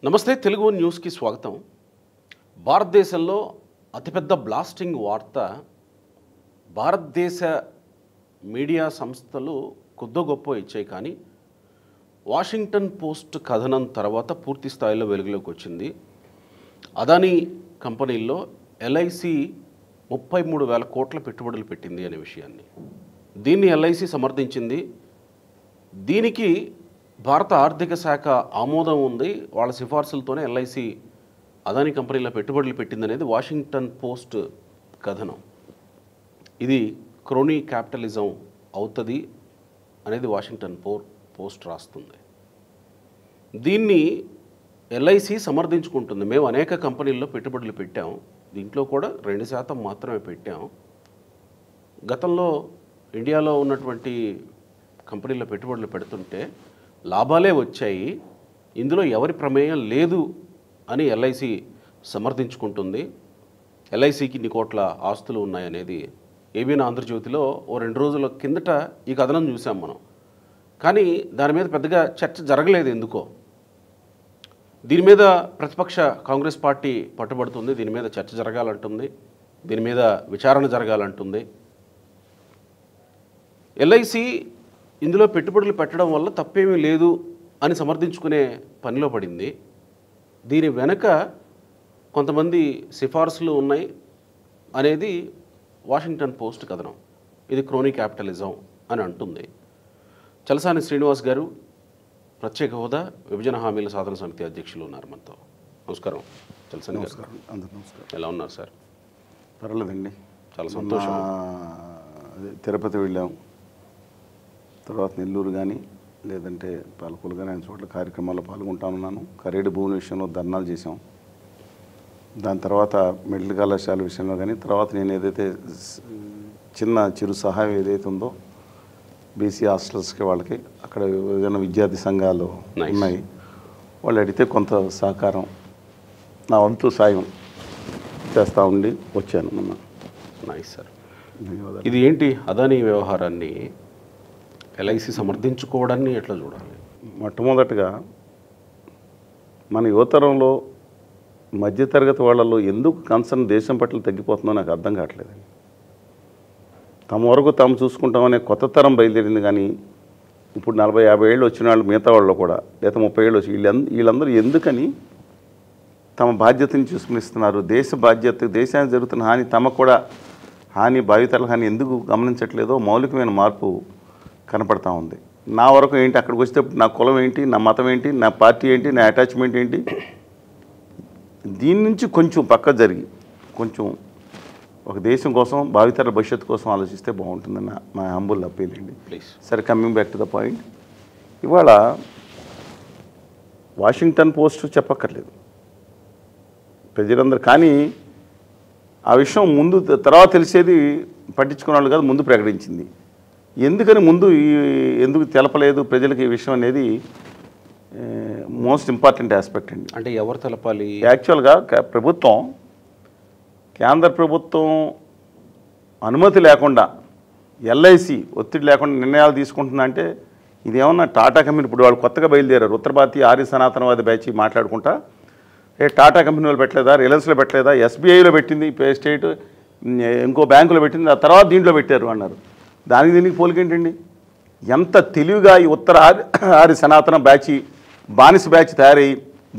నమస్తే తెలుగు న్యూస్కి స్వాగతం. భారతదేశంలో అతిపెద్ద బ్లాస్టింగ్ వార్త భారతదేశ మీడియా సంస్థలు కొద్దో గొప్ప ఇచ్చాయి, కానీ వాషింగ్టన్ పోస్ట్ కథనం తర్వాత పూర్తి స్థాయిలో వెలుగులోకి వచ్చింది. అదానీ కంపెనీల్లో ఎల్ఐసి 33,000 కోట్ల పెట్టుబడులు పెట్టింది అనే విషయాన్ని దీన్ని ఎల్ఐసి సమర్థించింది. దీనికి భారత ఆర్థిక శాఖ ఆమోదం ఉంది. వాళ్ళ సిఫార్సులతోనే ఎల్ఐసి అదానీ కంపెనీలో పెట్టుబడులు పెట్టిందనేది వాషింగ్టన్ పోస్ట్ కథనం. ఇది క్రోనీ క్యాపిటలిజం అవుతుంది అనేది వాషింగ్టన్ పోస్ట్ రాస్తుంది. దీన్ని ఎల్ఐసి సమర్థించుకుంటుంది. మేము అనేక కంపెనీల్లో పెట్టుబడులు పెట్టాం, దీంట్లో కూడా 2% మాత్రమే పెట్టాం. గతంలో ఇండియాలో ఉన్నటువంటి కంపెనీల్లో పెట్టుబడులు పెడుతుంటే లాభాలే వచ్చాయి, ఇందులో ఎవరి ప్రమేయం లేదు అని ఎల్ఐసి సమర్థించుకుంటుంది. ఎల్ఐసికి ఇన్ని కోట్ల ఆస్తులు ఉన్నాయనేది ఏబీఎన్ ఆంధ్రజ్యోతిలో 2 రోజుల కిందట ఈ కథనం చూసాం మనం. కానీ దాని మీద పెద్దగా చర్చ జరగలేదు ఎందుకో. దీని మీద ప్రతిపక్ష కాంగ్రెస్ పార్టీ పట్టుబడుతుంది, దీని మీద చర్చ జరగాలంటుంది, దీని మీద విచారణ జరగాలంటుంది. ఎల్ఐసి ఇందులో పెట్టుబడులు పెట్టడం వల్ల తప్పేమీ లేదు అని సమర్థించుకునే పనిలో పడింది. దీని వెనక కొంతమంది సిఫార్సులు ఉన్నాయి అనేది వాషింగ్టన్ పోస్ట్ కథనం. ఇది క్రోనీ క్యాపిటలిజం అని అంటుంది. చలసాని శ్రీనివాస్ గారు ప్రత్యేక హోదా విభజన హామీల సాధన సమితి అధ్యక్షులు ఉన్నారు మనతో. నమస్కారం చలసాని గారు. నమస్కారం. ఎలా ఉన్నారు సార్? పర్వాలేదండి, చాలా సంతోషం. తిరుపతి వెళ్ళాం, తర్వాత నెల్లూరు కానీ లేదంటే పాలకొల్లు కానీ ఆయన చోట్ల కార్యక్రమాల్లో పాల్గొంటానున్నాను. కరేడు భూమి విషయంలో ధర్నాలు చేశాం. దాని తర్వాత మెడికల్ కళాశాల విషయంలో కానీ, తర్వాత నేను ఏదైతే చిరు సహాయం ఏదైతే ఉందో బీసీ హాస్టల్స్కి వాళ్ళకి అక్కడ ఏదైనా విద్యార్థి సంఘాలు ఉన్నాయి, వాళ్ళు అడిగితే కొంత సహకారం నా వంతు సాయం చేస్తూ ఉండి వచ్చాను మొన్న. Nice sir. ఇది ఏంటి అదానీ వ్యవహారాన్ని ఎల్ఐసి సమర్థించుకోవడాన్ని ఎట్లా చూడాలి? మొట్టమొదటిగా మన యువతరంలో మధ్యతరగతి వాళ్ళలో ఎందుకు కన్సర్న్ దేశం పట్ల తగ్గిపోతుందో నాకు అర్థం కావట్లేదండి. తమ వరకు తాము చూసుకుంటామనే కొత్త తరం బయలుదేరింది, కానీ ఇప్పుడు 40-50 ఏళ్ళు వచ్చిన వాళ్ళు మిగతా వాళ్ళు కూడా లేదా 30 ఏళ్ళు వచ్చి వీళ్ళందరూ ఎందుకని తమ బాధ్యతని చూసుకునిస్తున్నారు? దేశ బాధ్యత, దేశానికి జరుగుతున్న హాని తమకు కూడా హాని, భావితరాల హాని ఎందుకు గమనించట్లేదో మౌలికమైన మార్పు కనపడతా ఉంది. నా వరకు ఏంటి, అక్కడికి వచ్చేటప్పుడు నా కులం ఏంటి, నా మతం ఏంటి, నా పార్టీ ఏంటి, నా అటాచ్మెంట్ ఏంటి, దీని నుంచి కొంచెం పక్క జరిగి కొంచెం ఒక దేశం కోసం, భావితరాల భవిష్యత్తు కోసం ఆలోచిస్తే బాగుంటుందన్న మా హంబుల్ అప్పీల్ అండి. సరే, coming back to the point, ఇవాళ వాషింగ్టన్ పోస్ట్ చెప్పక్కర్లేదు ప్రజలందరూ, కానీ ఆ విషయం ముందు తర్వాత తెలిసేది పట్టించుకున్న వాళ్ళు కాదు, ముందు ప్రకటించింది. ఎందుకని ముందు ఎందుకు తెలపలేదు ప్రజలకు ఈ విషయం అనేది మోస్ట్ ఇంపార్టెంట్ ఆస్పెక్ట్ అండి. అంటే ఎవరు తెలపాలి? యాక్చువల్గా ప్రభుత్వం, కేంద్ర ప్రభుత్వం అనుమతి లేకుండా ఎల్ఐసి ఒత్తిడి లేకుండా నిర్ణయాలు తీసుకుంటుందంటే ఇదేమన్నా టాటా కంపెనీ, ఇప్పుడు వాళ్ళు కొత్తగా బయలుదేరారు, ఉత్తర భారతీయ ఆర్య సనాతనవాద బ్యాచ్ మాట్లాడుకుంటా, టాటా కంపెనీ వాళ్ళు పెట్టలేదా, రిలయన్స్లో పెట్టలేదా, ఎస్బీఐలో పెట్టింది స్టేట్, ఇంకో బ్యాంకులో పెట్టింది, ఆ తర్వాత దీంట్లో పెట్టారు అన్నారు. దానికి దీనికి పోలికేంటండి? ఎంత తెలివిగా ఈ ఉత్తర ఆర్య సనాతన బ్యాచ్, బానిస బ్యాచ్ తయారయ్యి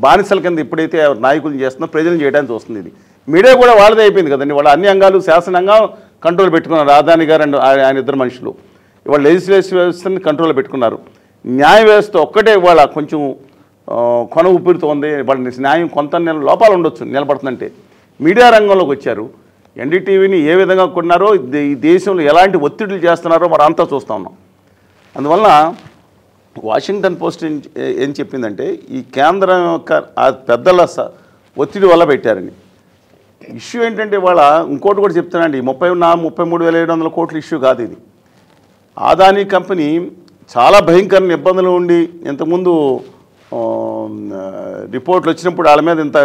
బానిసల కింద ఎప్పుడైతే నాయకులు చేస్తుందో ప్రజలను చేయడానికి వస్తుంది. ఇది మీడియా కూడా వాళ్ళదే అయిపోయింది కదండి. వాళ్ళ అన్ని అంగాలు శాసనంగా కంట్రోల్ పెట్టుకున్నారు. రాజధాని గారు అండ్ ఆయన ఇద్దరు మనుషులు ఇవాళ లెజిస్లేటివ్ వ్యవస్థని కంట్రోల్లో పెట్టుకున్నారు. న్యాయ వ్యవస్థ ఒక్కటే ఇవాళ కొంచెం కొన ఊపిరితో ఉంది. వాళ్ళ న్యాయం కొంత లోపాలు ఉండొచ్చు నిలబడుతుందంటే. మీడియా రంగంలోకి వచ్చారు, ఎన్డీటీవీని ఏ విధంగా కొన్నారో, ఈ దేశంలో ఎలాంటి ఒత్తిడులు చేస్తున్నారో మనం అంతా చూస్తూ ఉన్నాం. అందువల్ల వాషింగ్టన్ పోస్ట్ ఏం చెప్పిందంటే ఈ కేంద్రం యొక్క ఆ పెద్దల ఒత్తిడి వల్ల పెట్టారని. ఇష్యూ ఏంటంటే ఇవాళ ఇంకోటి కూడా చెప్తానండి, 33,700 కోట్ల ఇష్యూ కాదు ఇది. అదానీ కంపెనీ చాలా భయంకరమైన ఇబ్బందులు ఉండి ఇంతకుముందు రిపోర్ట్లు వచ్చినప్పుడు వాళ్ళ మీద ఇంత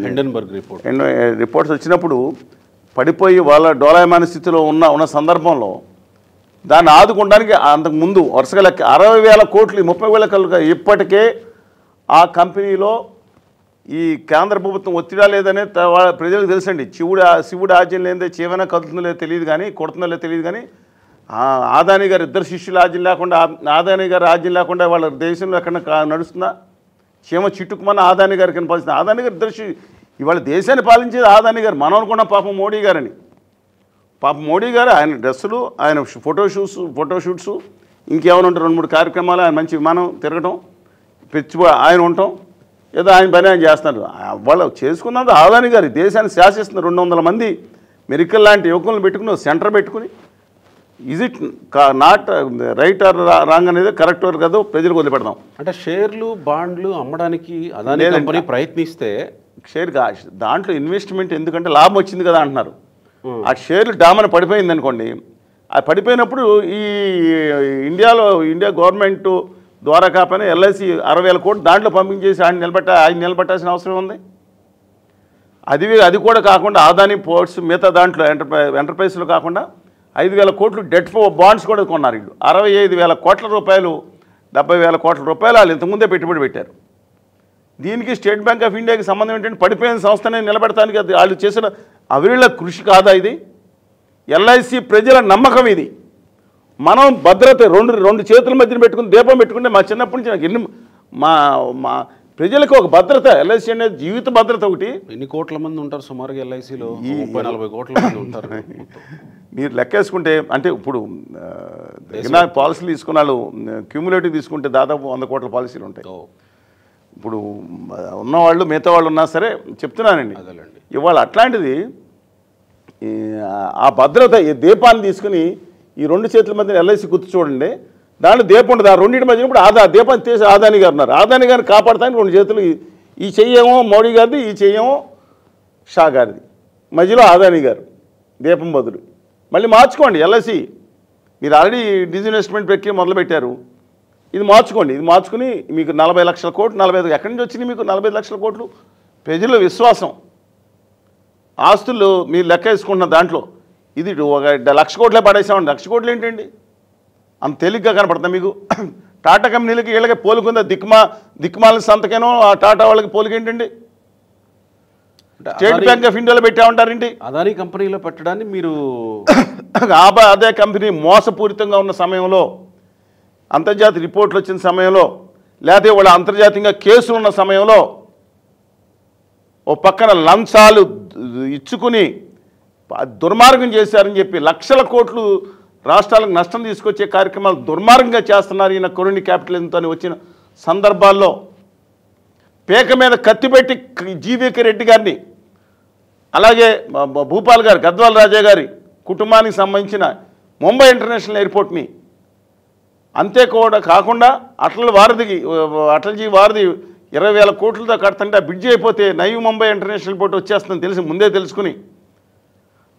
హిండెన్బర్గ్ రిపోర్ట్స్ వచ్చినప్పుడు పడిపోయి వాళ్ళ డోలాయమాన స్థితిలో ఉన్న సందర్భంలో దాన్ని ఆదుకోవడానికి అంతకుముందు వరుసగా 60,000 కోట్లు 30,000 ఇప్పటికే ఆ కంపెనీలో ఈ కేంద్ర ప్రభుత్వం ఒత్తిడా లేదనే ప్రజలకు తెలుసండి. శివుడు ఆజ్యం లేదే చేవైనా కదులుతుందో లేదో తెలియదు కానీ, కొడుతుందో లేదో తెలియదు కానీ, ఆదాని గారు ఇద్దరు శిష్యుల ఆజ్యం లేకుండా, ఆదాని గారు ఆజ్యం లేకుండా వాళ్ళ దేశంలో ఎక్కడ నడుస్తుందా? చీమ చిట్టుకుమన్న ఆదాని గారికి కనపడుతుంది. ఆదాని గారు ఇద్దరు ఇవాళ దేశాన్ని పాలించేది ఆదాని గారు. మనం అనుకున్న పాపం మోడీ గారని. పాపం మోడీ గారు ఆయన డ్రెస్సులు, ఆయన ఫోటోషూట్స్, ఇంకేమైనా ఉంటారు 2-3 కార్యక్రమాలు, ఆయన మంచి విమానం తిరగటం, ఆయన ఉండటం, ఏదో ఆయన పని ఆయన చేస్తున్నారు. వాళ్ళు చేసుకున్నది ఆదాని గారు. దేశాన్ని శాసిస్తున్నారు. 200 మంది మెరికల్ లాంటి యువకులను పెట్టుకుని సెంటర్ పెట్టుకుని, is it not right are wrong అనేది కరెక్ట్ ఆర్ కాదు ప్రజలకు వదిలిపెడదాం. అంటే షేర్లు బాండ్లు అమ్మడానికి అదానీ కంపెనీ ప్రయత్నిస్తే దాంట్లో ఇన్వెస్ట్మెంట్ ఎందుకంటే లాభం వచ్చింది కదా అంటున్నారు. ఆ షేర్లు డామని పడిపోయింది అనుకోండి. అది పడిపోయినప్పుడు ఈ ఇండియా గవర్నమెంట్ ద్వారా కాకపోయినా ఎల్ఐసి 60,000 కోట్లు దాంట్లో పంపించేసి ఆయన నిలబెట్టాల్సిన అవసరం ఉంది. అది కూడా కాకుండా ఆదాని పోర్ట్స్ మిగతా దాంట్లో ఎంటర్ప్రైజ్లో కాకుండా 5,000 కోట్లు డెట్ బాండ్స్ కూడా కొన్నారు. వీళ్ళు 65,000 కోట్ల రూపాయలు, 70,000 కోట్ల రూపాయలు వాళ్ళు ఇంతకుముందే పెట్టుబడి పెట్టారు. దీనికి స్టేట్ బ్యాంక్ ఆఫ్ ఇండియాకి సంబంధం ఏంటంటే పడిపోయిన సంస్థనే నిలబెడతానికి వాళ్ళు చేసిన అవిరీళ కృషి కాదా ఇది? ఎల్ఐసి ప్రజల నమ్మకం ఇది. మనం భద్రత రెండు చేతుల మధ్యన పెట్టుకుని దీపం పెట్టుకుంటే మా చిన్నప్పటి నుంచి నాకు మా ప్రజలకు ఒక భద్రత. ఎల్ఐసి అనేది జీవిత భద్రత ఒకటి. ఎన్ని కోట్ల మంది ఉంటారు సుమారుగా ఎల్ఐసిలో? 30-40 కోట్ల మంది ఉంటారు. మీరు లెక్కేసుకుంటే అంటే ఇప్పుడు పాలసీలు తీసుకున్న వాళ్ళు క్యూములేటివ్ తీసుకుంటే దాదాపు 100 కోట్ల పాలసీలు ఉంటాయి. ఇప్పుడు ఉన్నవాళ్ళు మిగతా వాళ్ళు ఉన్నా సరే చెప్తున్నానండి. ఇవాళ అట్లాంటిది ఆ భద్రత ఈ దీపాన్ని తీసుకుని ఈ 2 చేతుల మధ్య ఎల్ఐసి గుర్తు చూడండి. దాంట్లో దీపం ఉంటుంది. ఆ రెండింటి మధ్య ఇప్పుడు దీపాన్ని తీసి ఆదాని గారు ఉన్నారు. ఆదాని గారిని కాపాడతానికి 2 చేతులు, ఈ చెయ్యేమో మోడీ గారిది, ఈ చెయ్యేమో షా గారిది, మధ్యలో ఆదాని గారు దీపం బదులు. మళ్ళీ మార్చుకోండి ఎల్ఐసి. మీరు ఆల్రెడీ డిజిన్వెస్ట్మెంట్ ప్రక్రియ మొదలుపెట్టారు. ఇది మార్చుకోండి. ఇది మార్చుకుని మీకు 40 లక్షల కోట్లు, 45 ఎక్కడి నుంచి వచ్చినాయి మీకు 45 లక్షల కోట్లు? ప్రజల విశ్వాసం, ఆస్తులు మీరు లెక్క వేసుకుంటున్న దాంట్లో ఇది 1 లక్ష కోట్లే పడేసామండి. 1 లక్ష కోట్లు ఏంటండి? అంత తేలిగ్గా కనపడుతుంది మీకు? టాటా కంపెనీలకి వీళ్ళకి పోలుకుందా? దిక్మాల సంతకేనో ఆ టాటా వాళ్ళకి పోలికేంటండి? స్టేట్ బ్యాంక్ ఆఫ్ ఇండియాలో పెట్టామంటారేంటి? అదానీ కంపెనీలో పెట్టడాన్ని మీరు అదే కంపెనీ మోసపూరితంగా ఉన్న సమయంలో, అంతర్జాతీయ రిపోర్ట్లు వచ్చిన సమయంలో, లేకపోతే వాళ్ళ అంతర్జాతీయంగా కేసులు ఉన్న సమయంలో ఓ పక్కన లంచాలు ఇచ్చుకుని దుర్మార్గం చేశారని చెప్పి లక్షల కోట్లు రాష్ట్రాలకు నష్టం తీసుకొచ్చే కార్యక్రమాలు దుర్మార్గంగా చేస్తున్నారు ఈయన కొరని క్యాపిటలిజంతో వచ్చిన సందర్భాల్లో పేక మీద కత్తిపెట్టి జీవీకే రెడ్డి గారిని, అలాగే భూపాల్ గారు, గద్వాల్ రాజా గారి కుటుంబానికి సంబంధించిన ముంబై ఇంటర్నేషనల్ ఎయిర్పోర్ట్ని, అంతే కూడా కాకుండా అటల్జీ వారధి 20,000 కోట్లతో కడుతుంటే ఆ బ్రిడ్జి అయిపోతే నయీ ముంబై ఇంటర్నేషనల్ ఎయిర్పోర్ట్ వచ్చేస్తుందని తెలిసి ముందే తెలుసుకుని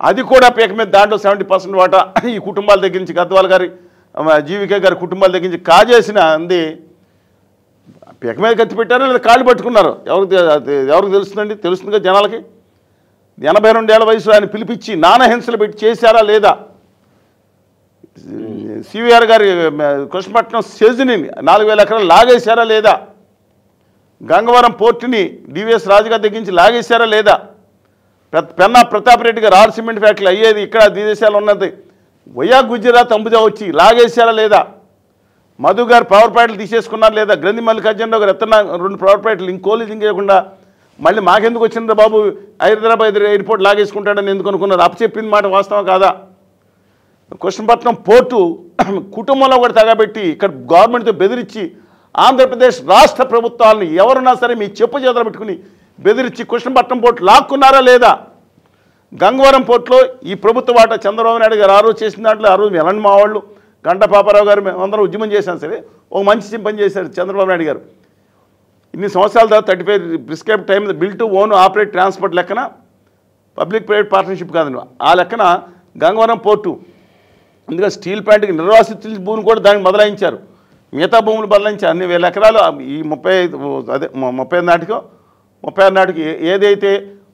అది కూడా పీక మీద దాంట్లో 70% వాటా ఈ కుటుంబాల దగ్గర నుంచి, గద్వాల్ గారి, జీవికే గారి కుటుంబాల దగ్గర నుంచి కాజేసిన అంది. పీక మీద కత్తి పెట్టారో లేదా కాళ్ళు పట్టుకున్నారు ఎవరికి తెలుస్తుందండి? తెలుస్తుందిగా జనాలకి. 82 ఏళ్ల వయసులో ఆయన పిలిపించి నానహింసలు పెట్టి చేశారా లేదా? సివిఆర్ గారి కృష్ణపట్నం సెజ్ని 4,000 ఎకరాలు లాగేశారా లేదా? గంగవరం పోర్టుని డివిఎస్ రాజుగారి దగ్గర నుంచి లాగేశారా లేదా? పెన్నా ప్రతాప్ రెడ్డి గారు సిమెంట్ ఫ్యాక్టరీ అయ్యేది ఇక్కడ విదేశాలు ఉన్నది, వయా గుజరాత్ అంబుజా వచ్చి లాగేశారా లేదా? మధు గారు పవర్ ప్లాంట్లు తీసేసుకున్నారు లేదా? గ్రంథి మల్లికార్జునరావు గారు ఎత్తన 2 పవర్ ప్లాంట్లు ఇంకోలు చేయకుండా మళ్ళీ మాకెందుకు వచ్చిందా బాబు హైదరాబాద్ ఎయిర్పోర్ట్ లాగేసుకుంటాడని ఎందుకు అనుకున్నారు? అప్పచెప్పింది మాట వాస్తవం కాదా? కృష్ణపట్నం పోర్టు కుటుంబంలో కూడా తగబెట్టి ఇక్కడ గవర్నమెంట్తో బెదిరించి ఆంధ్రప్రదేశ్ రాష్ట్ర ప్రభుత్వాలను ఎవరున్నా సరే మీ చెప్పు చేతులు పెట్టుకుని బెదిరించి కృష్ణపట్నం పోర్టు లాక్కున్నారా లేదా? గంగవరం పోర్టులో ఈ ప్రభుత్వ వాటా చంద్రబాబు నాయుడు గారు ఆ రోజు చేసిన దాంట్లో, ఆ రోజు ఎలాంటి మా వాళ్ళు గంటా పాపారావు గారు అందరం ఉద్యమం చేశాం సరే, ఒక మంచి పని చేశారు చంద్రబాబు నాయుడు గారు. ఇన్ని సంవత్సరాల తర్వాత 35 prescribe time bill to own operate transport లెక్కన, పబ్లిక్ ప్రైవేట్ పార్ట్నర్షిప్ కాదు ఆ లెక్కన గంగవరం పోర్టు, అందుకే స్టీల్ ప్లాంట్కి నిర్వాసితుల భూమిని కూడా దానికి బదలాయించారు, మిగతా భూములు బదలాయించారు. అన్ని 1,000 ఎకరాలు ఈ 36 నాటికి ఏదైతే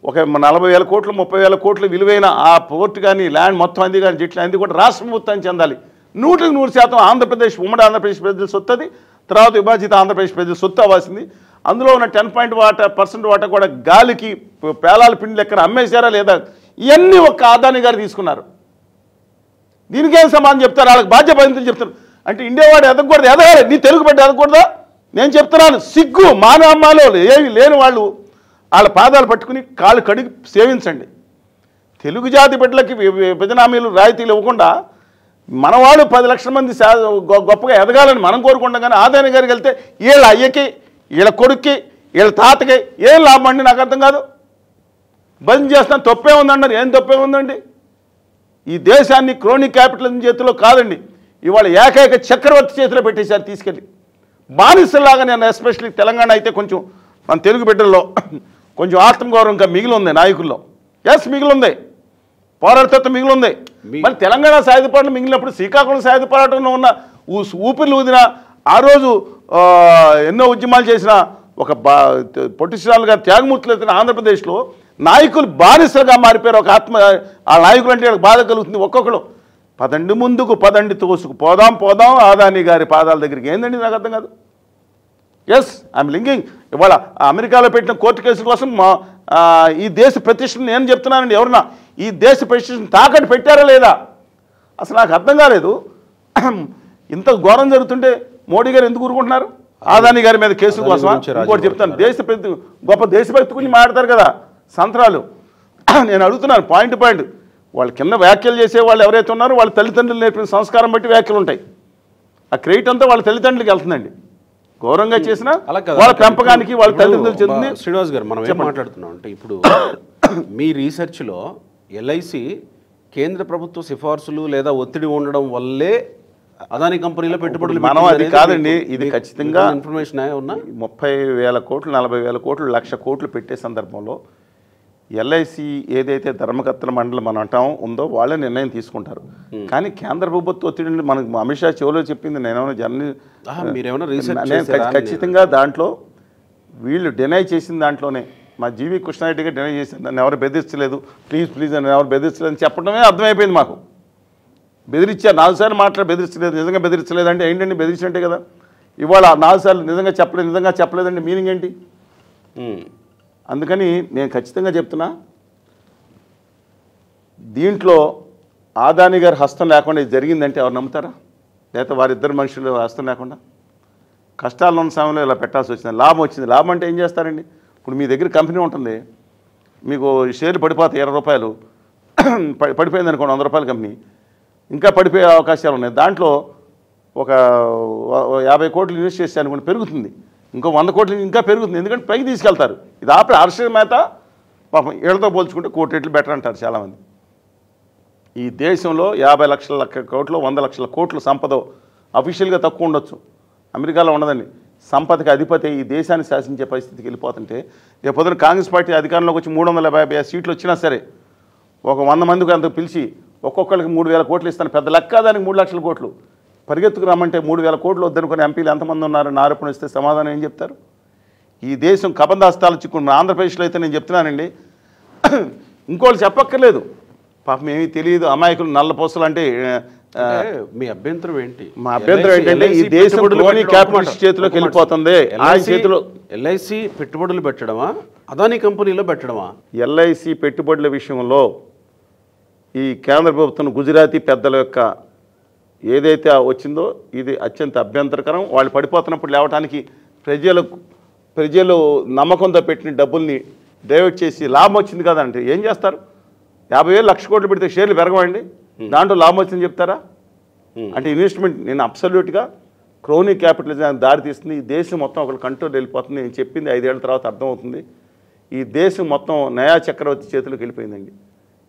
ఒక 40,000 కోట్లు 30,000 కోట్లు విలువైన ఆ పోర్టు కానీ ల్యాండ్ మొత్తం అంది కానీ జట్లు అంది కూడా రాష్ట్ర ప్రభుత్వానికి చెందాలి. 100% ఆంధ్రప్రదేశ్, ఉమ్మడి ఆంధ్రప్రదేశ్ ప్రజల సొత్తు, అది తర్వాత విభజిత ఆంధ్రప్రదేశ్ ప్రజల సొత్తు అవ్వాల్సింది. అందులో ఉన్న 10% వాటా కూడా గాలికి పేలాల పిండి లెక్కన అమ్మేశారా లేదా, ఇవన్నీ ఒక్క అదానీ గారు తీసుకున్నారు. దీనికేం సమాధానం చెప్తారు? వాళ్ళకి బాధ్యత బాధ్యతలు చెప్తారు. అంటే ఇండియా వాడు ఎదగకూడదు, ఎదగాలి. నీ తెలుగు బిడ్డ ఎదగకూడదా? నేను చెప్తున్నాను, సిగ్గు మానవమ్మాలో ఏమి లేని వాళ్ళు వాళ్ళ పాదాలు పట్టుకుని కాళ్ళు కడిగి సేవించండి. తెలుగు జాతి బిడ్డలకి విభజన హామీలు రాయితీలు ఇవ్వకుండా మనవాడు 10 లక్షల మంది గొప్పగా ఎదగాలని మనం కోరుకుంటాం. కానీ అదానీ గారికి వెళ్తే వీళ్ళ అయ్యకి, వీళ్ళ కొడుక్కి, వీళ్ళ తాతకి ఏం లాభం అండి? నాకు అర్థం కాదు. బంద్ చేస్తాను, తప్పే ఉందన్నారు. ఏం తప్పే ఉందండి? ఈ దేశాన్ని క్రోనిక్ క్యాపిటలిజం చేతిలో కాదండి, ఇవాళ ఏకైక చక్రవర్తి చేతిలో పెట్టేశారు తీసుకెళ్ళి. బానిసలాగా నేను ఎస్పెషల్లీ తెలంగాణ అయితే కొంచెం మన తెలుగు బిడ్డల్లో కొంచెం ఆత్మగౌరవం ఇంకా మిగిలి ఉంది నాయకుల్లో. ఎస్, మిగిలి ఉంది, పోరాటతత్వం మిగిలి ఉంది. మరి తెలంగాణ సాయుధ పోరాటం మిగిలినప్పుడు శ్రీకాకుళం సాయుధ పోరాటంలో ఉన్న ఊపిరిలు ఊదిన ఆ రోజు ఎన్నో ఉద్యమాలు చేసిన ఒక పొట్టి శ్రీరాములు గారు త్యాగమూర్తులు అయితే ఆంధ్రప్రదేశ్లో నాయకులు బానిసలుగా మారిపోయారు. ఒక ఆత్మ ఆ నాయకులు అంటే బాధ కలుగుతుంది. ఒక్కొక్కరు పదండి ముందుకు, పదండి తోసుకు, పోదాం పోదాం అదానీ గారి పాదాల దగ్గరికి. ఏందండి నాకు అర్థం కాదు. Yes, I'm linking. ఇవాళ అమెరికాలో పెట్టిన కోర్టు కేసుల కోసం ఈ దేశ ప్రతిష్టను నేను చెప్తున్నానండి. ఎవరన్నా ఈ దేశ ప్రతిష్టను తాకట్టు పెట్టారా లేదా అసలు నాకు అర్థం కాలేదు. ఇంత ఘోరం జరుగుతుంటే మోడీ గారు ఎందుకు ఊరుకుంటున్నారు? అదానీ గారి మీద కేసుల కోసం. ఇంకోటి చెప్తాను, గొప్ప దేశభక్తి గురించి మాట్లాడతారు కదా సంతరాలు. నేను అడుగుతున్నాను పాయింట్ పాయింట్. వాళ్ళ కింద వ్యాఖ్యలు చేసే వాళ్ళు ఎవరైతే ఉన్నారో వాళ్ళ తల్లిదండ్రులు నేర్పిన సంస్కారం బట్టి వ్యాఖ్యలు ఉంటాయి. ఆ క్రెడిట్ అంతా వాళ్ళ తల్లిదండ్రులకి వెళ్తుందండి. గౌరవంగా చేసిన వాళ్ళ పెంపకానికి వాళ్ళ తల్లిదండ్రులు చెందింది. శ్రీనివాస్ గారు, మనం ఏం మాట్లాడుతున్నాం అంటే ఇప్పుడు మీ రీసెర్చ్లో ఎల్ఐసి కేంద్ర ప్రభుత్వ సిఫార్సులు లేదా ఒత్తిడి ఉండడం వల్లే అదానీ కంపెనీలో పెట్టుబడులు మనం అది కాదండి. ఇది ఖచ్చితంగా ఇన్ఫర్మేషన్ ఉన్నా 30,000 కోట్లు 40,000 కోట్లు 1,00,000 కోట్లు పెట్టే సందర్భంలో ఎల్ఐసి ఏదైతే ధర్మకర్తల మండలి మనం అంటాం ఉందో వాళ్ళే నిర్ణయం తీసుకుంటారు. కానీ కేంద్ర ప్రభుత్వ ఒత్తిడి మనకు అమిత్ షా చెవులో చెప్పింది ఖచ్చితంగా దాంట్లో వీళ్ళు డినై చేసిన దాంట్లోనే మా జీవి కృష్ణారెడ్డి గారు డినై చేసింది. నన్ను ఎవరు బెదిరించలేదు, ప్లీజ్ అని ఎవరు బెదిరించలేదు అని చెప్పడమే అర్థమైపోయింది మాకు. బెదిరించారు 4 సార్లు బెదిరించలేదు, నిజంగా బెదిరించలేదు అంటే ఏంటండి? బెదిరించినట్టే కదా. ఇవాళ 4 సార్లు నిజంగా చెప్పలేదంటే మీనింగ్ ఏంటి? అందుకని నేను ఖచ్చితంగా చెప్తున్నా, దీంట్లో అదానీ గారి హస్తం లేకుండా ఇది జరిగిందంటే ఎవరు నమ్ముతారా? లేకపోతే వారిద్దరు మనుషులు హస్తం లేకుండా కష్టాల్లో ఉన్న సమయంలో ఇలా పెట్టాల్సి వచ్చింది. లాభం వచ్చింది. లాభం అంటే ఏం చేస్తారండి? ఇప్పుడు మీ దగ్గర కంపెనీ ఉంటుంది, మీకు షేర్లు పడిపోతాయి 20 రూపాయలు, పడిపోయింది అనుకోండి 100 రూపాయల కంపెనీ, ఇంకా పడిపోయే అవకాశాలు ఉన్నాయి. దాంట్లో ఒక 50 కోట్లు ఇన్వెస్ట్ చేస్తే అనుకోండి పెరుగుతుంది, ఇంకో 100 కోట్లు ఇంకా పెరుగుతుంది. ఎందుకంటే పైకి తీసుకెళ్తారు. ఇది ఆపే హర్ష మేత పాపం ఏళ్ళతో పోల్చుకుంటే 1 కోటి రెట్లు బెటర్ అంటారు చాలామంది. ఈ దేశంలో 50 లక్షల కోట్లు 100 లక్షల కోట్లు సంపద అఫీషియల్గా తక్కువ ఉండొచ్చు, అమెరికాలో ఉండదండి. సంపదకి అధిపతి ఈ దేశాన్ని శాసించే పరిస్థితికి వెళ్ళిపోతుంటే రేపు పొద్దున కాంగ్రెస్ పార్టీ అధికారంలోకి వచ్చి 350 సీట్లు వచ్చినా సరే ఒక 100 మందికి అంత పిలిచి ఒక్కొక్కరికి 3,000 కోట్లు ఇస్తాను, పెద్ద లెక్క. దానికి 3 లక్షల కోట్లు పరిగెత్తుకు రమ్మంటే 3,000 కోట్లు వద్దనుకుని ఎంపీలు ఎంతమంది ఉన్నారు? ఆరోపణ ఇస్తే సమాధానం ఏం చెప్తారు? ఈ దేశం కబంధాస్తాలు చిక్కున్న ఆంధ్రప్రదేశ్లో అయితే నేను చెప్తున్నానండి, ఇంకోళ్ళు చెప్పక్కర్లేదు, పాపం ఏమీ తెలియదు, అమాయకులు నల్లపోసలు. అంటే మీ అభ్యంతరం ఏంటి? మా అభ్యంతరం ఏంటంటే ఈ దేశం క్యాపిటలిస్ట్ చేతిలోకి వెళ్ళిపోతుంది. ఎల్ఐసి పెట్టుబడులు పెట్టడమా, అదానీ కంపెనీలో పెట్టడమా? ఎల్ఐసి పెట్టుబడుల విషయంలో ఈ కేంద్ర ప్రభుత్వం గుజరాతీ పెద్దల యొక్క ఏదైతే వచ్చిందో ఇది అత్యంత అభ్యంతరకరం. వాళ్ళు పడిపోతున్నప్పుడు లేవటానికి ప్రజలు నమ్మకంతో పెట్టిన డబ్బుల్ని డైవర్ట్ చేసి లాభం వచ్చింది కదంటే ఏం చేస్తారు? 50,000 లక్ష కోట్లు పెడితే షేర్లు పెరగవండి, దాంట్లో లాభం వచ్చిందని చెప్తారా? అంటే ఇన్వెస్ట్మెంట్ నేను అబ్సల్యూట్గా క్రోనిక్ క్యాపిటలిజానికి దారి తీస్తుంది. ఈ దేశం మొత్తం ఒకళ్ళు కంట్రోల్ వెళ్ళిపోతుంది. నేను చెప్పింది 5 ఏళ్ల తర్వాత అర్థమవుతుంది. ఈ దేశం మొత్తం నయా చక్రవర్తి చేతులకు వెళ్ళిపోయిందండి.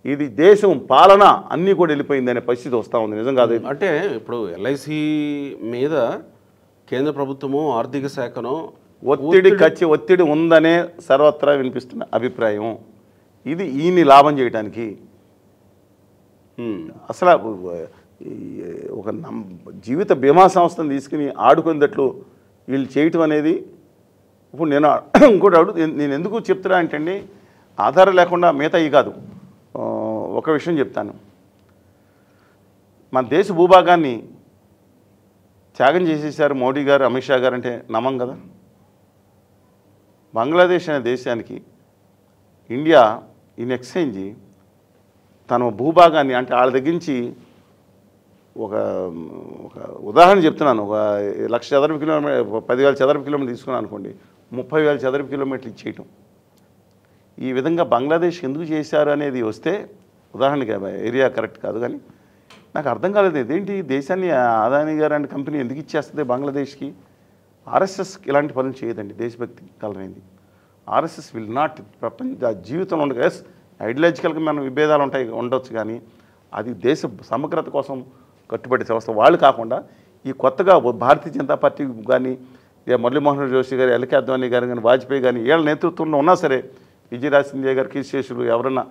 ఇది దేశం పాలన అన్నీ కూడా వెళ్ళిపోయింది అనే పరిస్థితి వస్తూ ఉంది. నిజం కాదు అంటే ఇప్పుడు ఎల్ఐసి మీద కేంద్ర ప్రభుత్వము ఆర్థిక శాఖను ఒత్తిడి ఉందనే సర్వత్రా వినిపిస్తున్న అభిప్రాయం. ఇది ఈయన్ని లాభం చేయడానికి అసలు ఒక జీవిత బీమా సంస్థను తీసుకుని ఆడుకునేటట్లు వీళ్ళు చేయటం అనేది ఇప్పుడు నేను ఇంకోటి నేను ఎందుకు చెప్తున్నా అంటే ఆధారం లేకుండా మిగతా ఈ కాదు. ఒక విషయం చెప్తాను, మన దేశ భూభాగాన్ని త్యాగం చేసేసారు మోడీ గారు, అమిత్ షా గారు అంటే నమ్మం కదా. బంగ్లాదేశ్ అనే దేశానికి ఇండియా ఇన్ ఎక్స్చేంజ్ తన భూభాగాన్ని, అంటే వాళ్ళ దగ్గర నుంచి ఒక ఒక ఉదాహరణ చెప్తున్నాను, ఒక 1,00,000 చదరపు కిలోమీటర్ 10,000 చదరపు కిలోమీటర్లు తీసుకున్నాను అనుకోండి, 30,000 చదరపు కిలోమీటర్లు ఇచ్చేయటం. ఈ విధంగా బంగ్లాదేశ్ ఎందుకు చేశారు అనేది వస్తే ఉదాహరణకి ఏరియా కరెక్ట్ కాదు, కానీ నాకు అర్థం కాలేదు. ఇదేంటి దేశాన్ని అదానీ గారు అనే కంపెనీ ఎందుకు ఇచ్చేస్తుంది బంగ్లాదేశ్కి? ఆర్ఎస్ఎస్ ఇలాంటి పనులు చేయదండి, దేశభక్తి కలరైంది. ఆర్ఎస్ఎస్ విల్ నాట్ ప్రపంచ జీవితంలో ఉండదు. ఎస్, ఐడియాలజికల్గా మనం విభేదాలు ఉండొచ్చు, కానీ అది దేశ సమగ్రత కోసం కట్టుబడి సంస్థ. వాళ్ళు కాకుండా ఈ కొత్తగా భారతీయ జనతా పార్టీ కానీ, మురళీమోహన్ జోషి గారు, ఎల్కే అద్వానీ గారు కానీ, వాజ్పేయి కానీ, వీళ్ళ నేతృత్వంలో ఉన్నా సరే, విజయరాజ్ సింధియా గారు, కీశేషులు ఎవరన్నా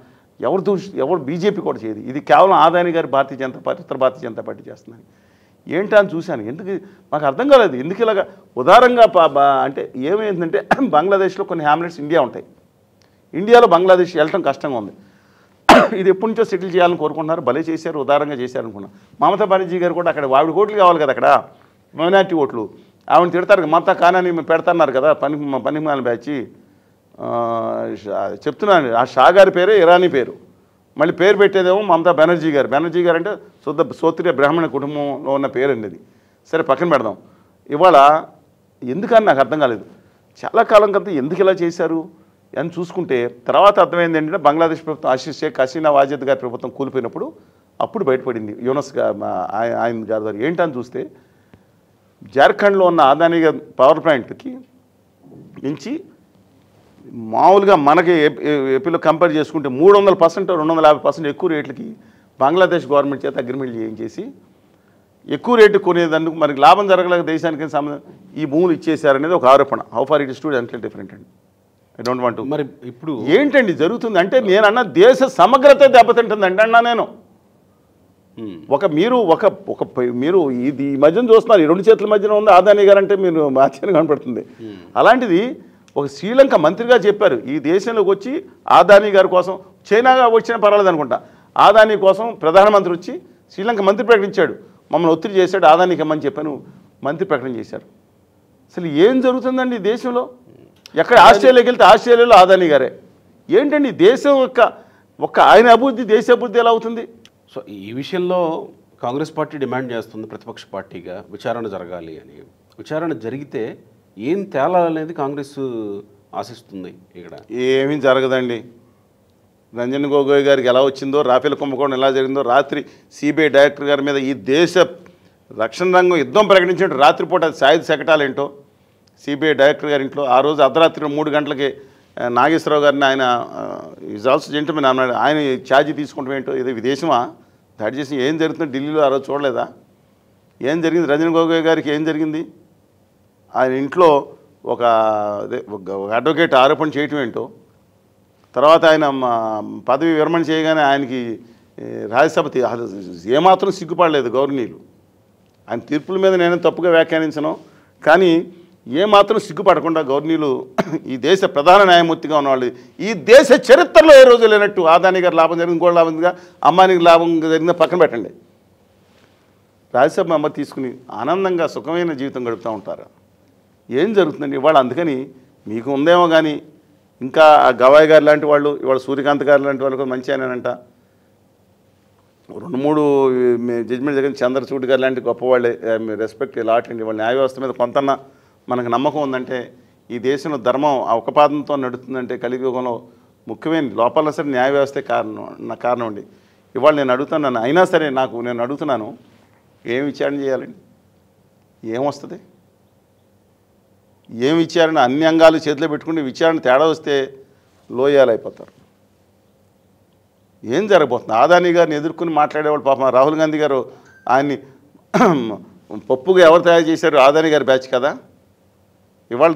ఎవరు బీజేపీ కూడా చేయదు. ఇది కేవలం అదానీ గారి భారతీయ జనతా పార్టీ, ఉత్తర భారతీయ జనతా పార్టీ చేస్తున్నాను. ఏంటి అని చూశాను, ఎందుకు నాకు అర్థం కాలేదు. ఎందుకు ఇలాగా ఉదారంగా అంటే ఏమైందంటే బంగ్లాదేశ్లో కొన్ని హ్యామ్లెట్స్ ఇండియా ఉంటాయి, ఇండియాలో బంగ్లాదేశ్ వెళ్ళటం కష్టంగా ఉంది. ఇది ఎప్పటి నుంచో సెటిల్ చేయాలని కోరుకుంటున్నారు, భలే చేశారు, ఉదారంగా చేశారు అనుకున్నాను. మమతా బెనర్జీ గారు కూడా అక్కడ ఆవిడ ఓట్లు కావాలి కదా, అక్కడ మైనార్టీ ఓట్లు, ఆవిడ తిడతారు. మమతా కానని పెడతాన్నారు కదా, పనిమాల బ్యాచ్. చెప్తున్నాను, ఆ షా గారి పేరే ఇరానీ పేరు, మళ్ళీ పేరు పెట్టేదేమో మమతా బెనర్జీ గారు. బెనర్జీ గారు అంటే సోత్రియ బ్రాహ్మణ కుటుంబంలో ఉన్న పేరండి అది. సరే, పక్కన పెడదాం. ఇవాళ ఎందుకని నాకు అర్థం కాలేదు. చాలా కాలం క్రితం ఎందుకు ఇలా చేశారు అని చూసుకుంటే తర్వాత అర్థమైంది ఏంటంటే, బంగ్లాదేశ్ ప్రభుత్వం షేక్ హసీనా వాజేద్ గారి ప్రభుత్వం కూలిపోయినప్పుడు అప్పుడు బయటపడింది యూనస్ ఆయన గారి. ఏంటని చూస్తే జార్ఖండ్లో ఉన్న అదానీ పవర్ ప్లాంట్కి నుంచి మామూలుగా మనకి ఏపీలో కంపేర్ చేసుకుంటే 300%, 250% ఎక్కువ రేట్లకి బంగ్లాదేశ్ గవర్నమెంట్ చేత అగ్రిమెంట్ చేయించేసి ఎక్కువ రేటు కొనేదందుకు మనకి లాభం జరగలేక దేశానికి సంబంధం ఈ భూములు ఇచ్చేసారనేది ఒక ఆరోపణ. How far it is to అంటే డిఫరెంట్ అండి. I don't want. మరి ఇప్పుడు ఏంటండి జరుగుతుంది అంటే, నేను అన్న దేశ సమగ్రత దెబ్బతింటుందండి అన్నా నేను. మీరు ఇది ఈ మధ్యన చూస్తున్నారు, ఈ రెండు చేతుల మధ్యన ఉంది అదానీ గారు అంటే మీరు ఆశ్చర్యం కనపడుతుంది. అలాంటిది ఒక శ్రీలంక మంత్రిగా చెప్పారు, ఈ దేశంలోకి వచ్చి అదానీ గారి కోసం, చైనాగా వచ్చినా పర్వాలేదు అనుకుంటా, అదానీ కోసం ప్రధానమంత్రి వచ్చి శ్రీలంక మంత్రి ప్రకటించాడు, మమ్మల్ని ఒత్తిడి చేశాడు, అదానీకి ఇమ్మని చెప్పాను, మంత్రి ప్రకటన చేశారు. అసలు ఏం జరుగుతుందండి ఈ దేశంలో? ఎక్కడ ఆస్ట్రేలియాకి వెళ్తే ఆస్ట్రేలియాలో అదానీ గారే. ఏంటండి దేశం ఒక్క ఆయన అభివృద్ధి, దేశ అభివృద్ధి ఎలా అవుతుంది? సో ఈ విషయంలో కాంగ్రెస్ పార్టీ డిమాండ్ చేస్తుంది ప్రతిపక్ష పార్టీగా విచారణ జరగాలి అని. విచారణ జరిగితే ఏం తేలాలనేది కాంగ్రెస్ ఆశిస్తుంది. ఇక్కడ ఏమీ జరగదండి. రంజన్ గొగోయ్ గారికి ఎలా వచ్చిందో, రాఫెల్ కుంభకోణం ఎలా జరిగిందో, రాత్రి సిబిఐ డైరెక్టర్ గారి మీద ఈ దేశ రక్షణ రంగం యుద్ధం ప్రకటించినట్టు రాత్రిపూట సాయుధ శకటాలేంటో సిబిఐ డైరెక్టర్ గారి ఇంట్లో ఆ రోజు అర్ధరాత్రి 3 గంటలకి నాగేశ్వరరావు గారిని ఆయన ఈజ్ ఆల్సో జెంటిల్మెన్ అన్నాడు, ఆయన ఛార్జీ తీసుకుంటాం ఏంటో, ఇది విదేశమా దాడి చేసి ఏం జరుగుతుంది ఢిల్లీలో ఆ రోజు చూడలేదా? ఏం జరిగింది? రంజన్ గొగోయ్ గారికి ఏం జరిగింది? ఆయన ఇంట్లో ఒక అడ్వకేట్ ఆరోపణ చేయటం ఏంటో, తర్వాత ఆయన పదవి విరమణ చేయగానే ఆయనకి రాజ్యసభ ఏమాత్రం సిగ్గుపడలేదు గవర్నీలు. ఆయన తీర్పుల మీద నేను తప్పుగా వ్యాఖ్యానించను, కానీ ఏమాత్రం సిగ్గుపడకుండా గవర్నీలు ఈ దేశ ప్రధాన న్యాయమూర్తిగా ఉన్నవాళ్ళు, ఈ దేశ చరిత్రలో ఏ రోజు లేనట్టు అదానీ గారు లాభం జరిగింది, ఇంకోటి లాభంగా అంబానీకి లాభం జరిగిందో పక్కన పెట్టండి, రాజ్యసభ మెంబర్ తీసుకుని ఆనందంగా సుఖమైన జీవితం గడుపుతూ ఉంటారు. ఏం జరుగుతుందండి ఇవాళ? అందుకని మీకు ఉందేమో కానీ ఇంకా గవాయ్ గారు లాంటి వాళ్ళు, ఇవాళ సూర్యకాంత్ గారు లాంటి వాళ్ళు కూడా మంచి ఆయనంట, 2-3 జడ్జిమెంట్ జరిగిన చంద్రచూడ్ గారు లాంటి గొప్పవాళ్ళే, రెస్పెక్ట్ లాట్ అండి. వాళ్ళ న్యాయ వ్యవస్థ మీద కొంతన్నా మనకు నమ్మకం ఉందంటే, ఈ దేశంలో ధర్మం అవకపాదంతో నడుస్తుందంటే కలియుగంలో ముఖ్యమైన లోపాలను సరే న్యాయ వ్యవస్థే కారణం అండి. ఇవాళ నేను అడుగుతున్నాను, అయినా సరే నేను అడుగుతున్నాను, ఏం విచారణ చేయాలండి? ఏమొస్తుంది? ఏం విచారణ? అన్ని అంగాలు చేతిలో పెట్టుకుంటే విచారణ తేడా వస్తే లోయాలైపోతారు. ఏం జరగబోతుంది? అదానీ గారిని ఎదుర్కొని మాట్లాడేవాళ్ళు పాపం రాహుల్ గాంధీ గారు ఆయన్ని పప్పుగా ఎవరు తయారు చేశారు? అదానీ గారి బ్యాచ్ కదా. ఇవాళ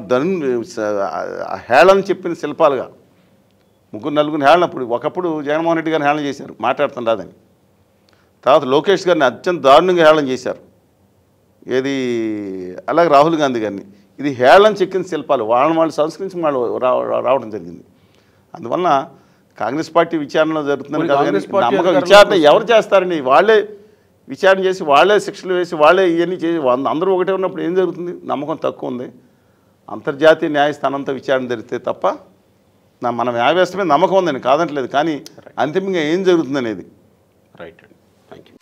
హేళన చెప్పిన శిల్పాలుగా 3-4 హేళనప్పుడు, ఒకప్పుడు జగన్మోహన్ రెడ్డి గారిని హేళన చేశారు మాట్లాడుతుంది రాదని, తర్వాత లోకేష్ గారిని అత్యంత దారుణంగా హేళన చేశారు, ఏది అలాగే రాహుల్ గాంధీ గారిని. ఇది హేళన చెక్కిన శిల్పాలు, వాళ్ళు సంస్కరించి వాళ్ళు రావడం జరిగింది. అందువలన కాంగ్రెస్ పార్టీ విచారణలో జరుగుతుందని కాదు, నమ్మకం విచారణ ఎవరు చేస్తారండి? వాళ్ళే విచారణ చేసి, వాళ్ళే శిక్షలు వేసి, వాళ్ళే ఇవన్నీ చేసి అందరూ ఒకటే ఉన్నప్పుడు ఏం జరుగుతుంది? నమ్మకం తక్కువ ఉంది. అంతర్జాతీయ న్యాయస్థానంతో విచారణ జరిగితే తప్ప మన న్యాయవ్యవస్థ మీద నమ్మకం ఉందని కాదంటలేదు, కానీ అంతిమంగా ఏం జరుగుతుందనేది. రైట్ అండి, థ్యాంక్ యూ.